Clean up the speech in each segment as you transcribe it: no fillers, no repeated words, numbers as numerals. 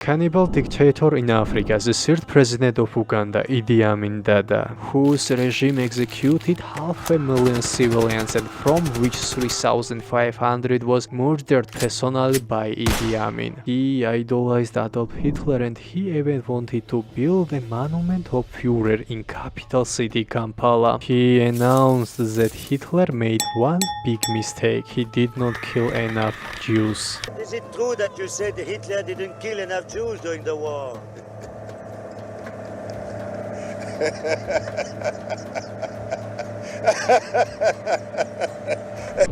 Cannibal dictator in Africa, the third president of Uganda, Idi Amin Dada, whose regime executed 500,000 civilians and from which 3,500 was murdered personally by Idi Amin. He idolized Adolf Hitler and he even wanted to build a monument of Führer in capital city Kampala. He announced that Hitler made one big mistake. He did not kill enough Jews. Is it true that you said Hitler didn't kill enough Jews during the war?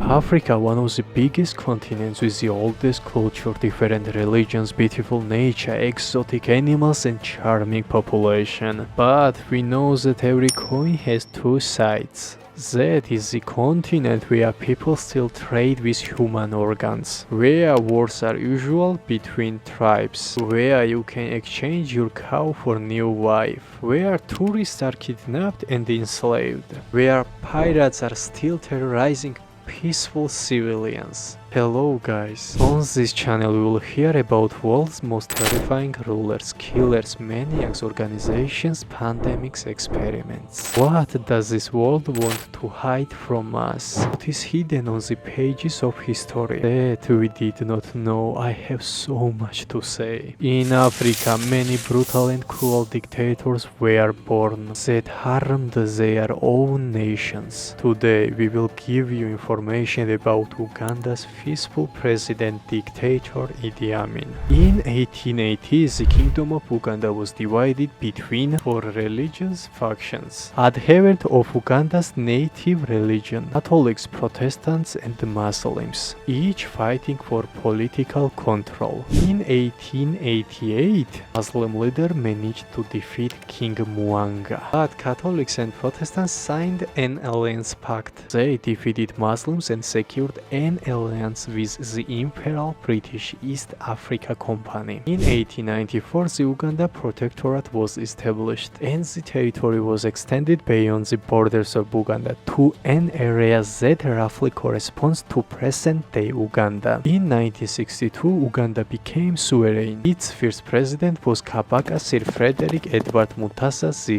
Africa, one of the biggest continents with the oldest culture, different religions, beautiful nature, exotic animals and charming population. But we know that every coin has two sides. That is the continent where people still trade with human organs, where wars are usual between tribes, where you can exchange your cow for a new wife, where tourists are kidnapped and enslaved, where pirates are still terrorizing peaceful civilians. Hello guys, on this channel we will hear about world's most terrifying rulers, killers, maniacs, organizations, pandemics, experiments. What does this world want to hide from us? What is hidden on the pages of history that we did not know? I have so much to say. In Africa, many brutal and cruel dictators were born that harmed their own nations. Today we will give you information about Uganda's peaceful president dictator Idi Amin. In 1880, the kingdom of Uganda was divided between four religious factions, adherents of Uganda's native religion, Catholics, Protestants and Muslims, each fighting for political control. In 1888, Muslim leader managed to defeat King Mwanga, but Catholics and Protestants signed an alliance pact. They defeated Muslims and secured an alliance with the Imperial British East Africa Company. In 1894, the Uganda Protectorate was established and the territory was extended beyond the borders of Uganda to an area that roughly corresponds to present-day Uganda. In 1962, Uganda became sovereign. Its first president was Kabaka Sir Frederick Edward Mutasa II.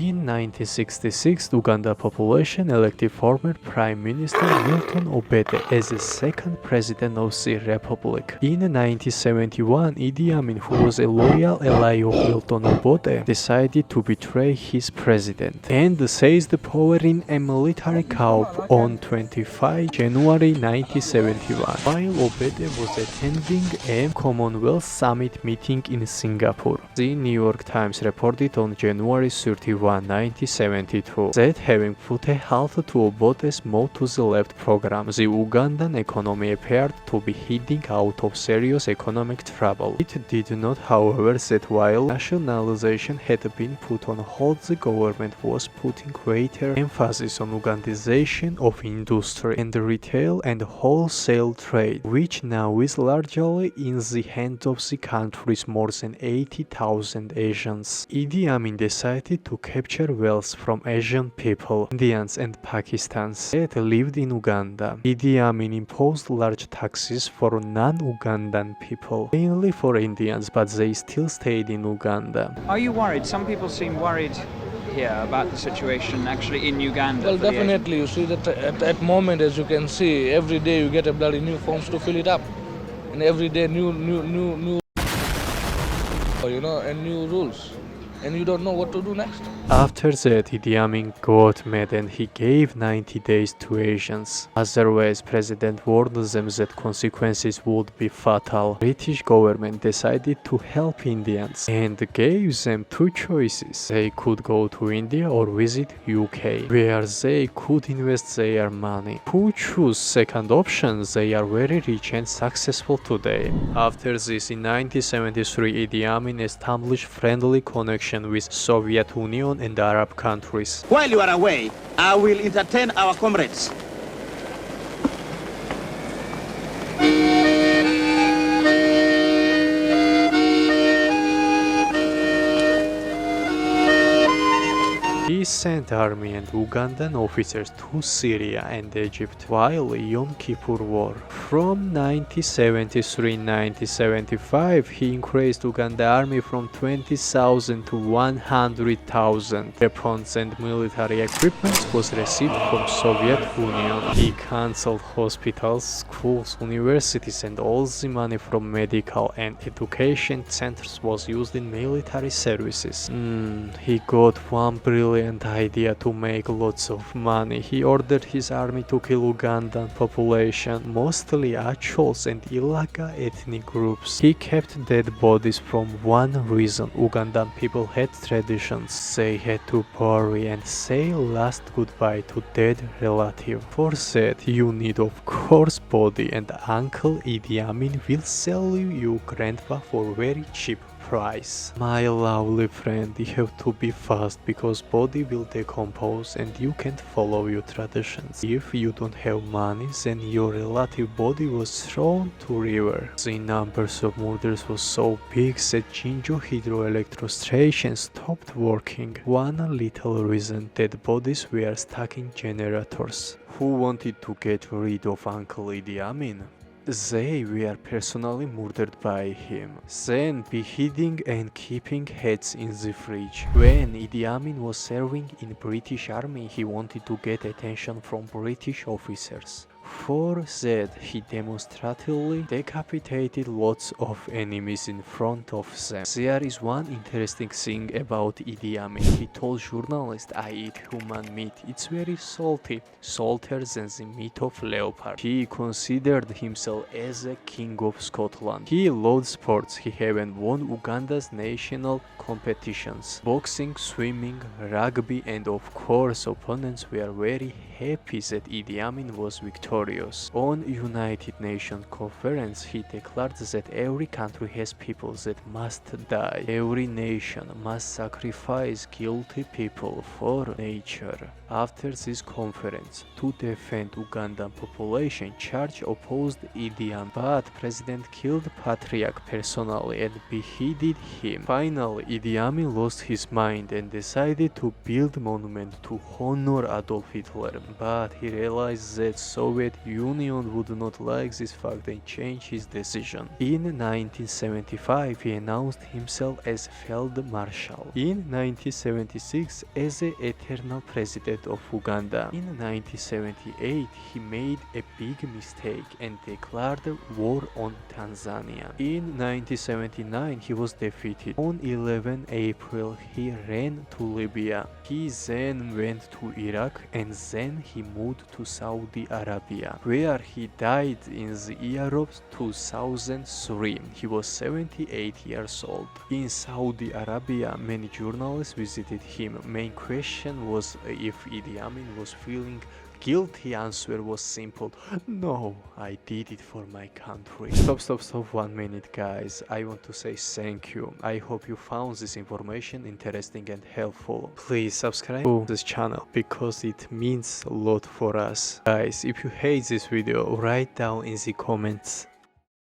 In 1966, Uganda population elected former Prime Minister Milton Obote as the second president of the republic. In 1971, Idi Amin, who was a loyal ally of Milton Obote, decided to betray his president and seized power in a military coup on 25 January 1971, while Obote was attending a Commonwealth Summit meeting in Singapore. The New York Times reported on January 31, 1972, that having put a halt to Obote's move to the left program, the Ugandan economy appeared to be heading out of serious economic trouble. It did not, however, that while nationalization had been put on hold, the government was putting greater emphasis on Ugandization of industry and retail and wholesale trade, which now is largely in the hands of the country's more than 80,000 Asians. Idi Amin decided to capture wealth from Asian people, Indians and Pakistanis that lived in Uganda. Idi Amin imposed large taxes for non-Ugandan people, mainly for Indians, but they still stayed in Uganda. Are you worried? Some people seem worried here about the situation actually in Uganda. Well, definitely. You see that at that moment, as you can see, every day you get a bloody new forms to fill it up, and every day new, and new rules, and you don't know what to do next. After that, Idi Amin got mad and he gave 90 days to Asians. Otherwise, President warned them that consequences would be fatal. British government decided to help Indians and gave them two choices. They could go to India or visit UK, where they could invest their money. Who choose second option? They are very rich and successful today. After this, in 1973, Idi Amin established friendly connection with Soviet Union and Arab countries. While you are away, I will entertain our comrades. He He sent army and Ugandan officers to Syria and Egypt while Yom Kippur War. From 1973-1975, he increased Uganda army from 20,000 to 100,000. Weapons and military equipment was received from Soviet Union. He cancelled hospitals, schools, universities, and all the money from medical and education centers was used in military services. He got one brilliant idea to make lots of money. He ordered his army to kill Ugandan population, mostly Achols and Ilaga ethnic groups. He kept dead bodies from one reason: Ugandan people had traditions. They had to bury and say last goodbye to dead relative. For that, you need of course body, and Uncle Idi Amin will sell you your grandpa for very cheap price. My lovely friend, you have to be fast because body will decompose and you can't follow your traditions. If you don't have money, then your relative body was thrown to river. The numbers of murders was so big that Jinju hydroelectric station stopped working. One little reason: dead bodies were stuck in generators. Who wanted to get rid of Uncle Idi Amin? They were personally murdered by him, then beheading and keeping heads in the fridge. When Idi Amin was serving in British army, he wanted to get attention from British officers. For that, he demonstratively decapitated lots of enemies in front of them. There is one interesting thing about Idi Amin. He told journalists, "I eat human meat. It's very salty, saltier than the meat of leopard." He considered himself as a king of Scotland. He loved sports. He even won Uganda's national competitions: boxing, swimming, rugby, and of course opponents were very happy that Idi Amin was victorious. On United Nations conference, he declared that every country has people that must die. Every nation must sacrifice guilty people for nature. After this conference, to defend Ugandan population, Church opposed Idi Amin, but President killed Patriarch personally and beheaded him. Finally, Idi Amin lost his mind and decided to build monument to honor Adolf Hitler, but he realized that Soviet Union would not like this fact and changed his decision. In 1975, he announced himself as Field Marshal. In 1976, as the eternal president of Uganda. In 1978, he made a big mistake and declared war on Tanzania. In 1979, he was defeated. On 11 April, he ran to Libya. He then went to Iraq and then he moved to Saudi Arabia, where he died in the year of 2003. He was 78 years old. In Saudi Arabia, many journalists visited him. Main question was if Idi Amin was feeling guilty. Answer was simple: no, I did it for my country. Stop 1 minute, guys. I want to say thank you. I hope you found this information interesting and helpful. Please subscribe to this channel because it means a lot for us. Guys, if you hate this video, write down in the comments.